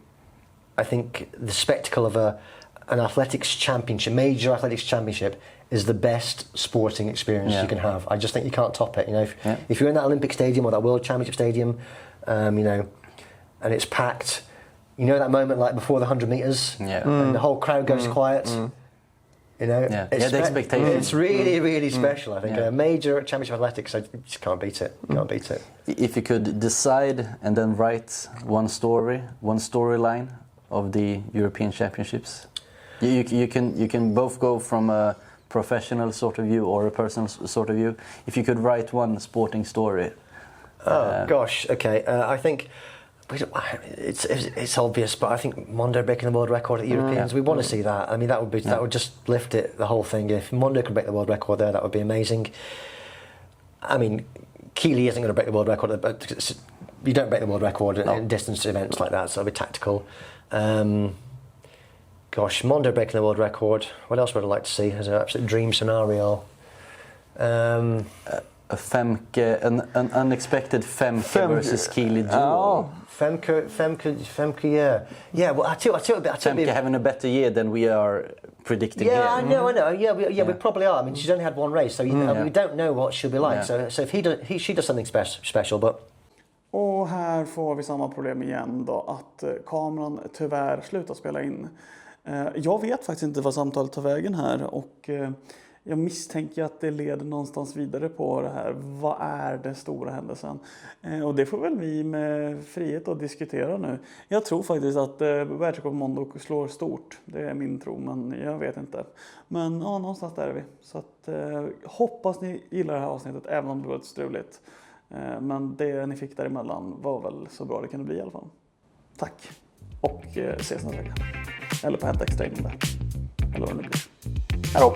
I think the spectacle of an athletics championship, major athletics championship, is the best sporting experience you can have. I just think you can't top it. If you're in that Olympic stadium or that World Championship stadium, and it's packed. That moment like before the 100 metres, and the whole crowd goes quiet. The expectation. It's really, really special. I think a major championship athletics, I just can't beat it. Can't beat it. If you could decide and then write one storyline of the European Championships, you can both go from a professional sort of view or a personal sort of view. If you could write one sporting story. Gosh, okay. I think. It's obvious, but I think Mondo breaking the world record at the Europeans, we want to see that. I mean, that would just lift it, the whole thing. If Mondo could break the world record there, that would be amazing. I mean, Keeley isn't going to break the world record, but you don't break the world record in distance events like that, so it'll be tactical. Mondo breaking the world record. What else would I like to see as an absolute dream scenario? A Femke, an unexpected Femke versus Keeley duel. Femke, yeah. Well, I tell you a bit. Femke having a better year than we are predicting. Yeah, I know. Yeah, we probably are. I mean, she's only had one race, so we don't know what she'll be like. So if she does something special, but. Och här får vi samma problem igen då, att kameran tyvärr slutar spela in. Jag vet faktiskt inte vad samtalet tar vägen här, och jag misstänker att det leder någonstans vidare på det här. Vad är den stora händelsen? Och det får väl vi med frihet att diskutera nu. Jag tror faktiskt att världsrekord på Mondo slår stort. Det är min tro, men jag vet inte. Men någonstans där är vi. Så att, hoppas ni gillar det här avsnittet, även om det var lite struligt. Men det ni fick däremellan var väl så bra det kunde bli i alla fall. Tack. Och ses nästa vecka. Eller på Helt Extra, eller vad det blir. Hej då!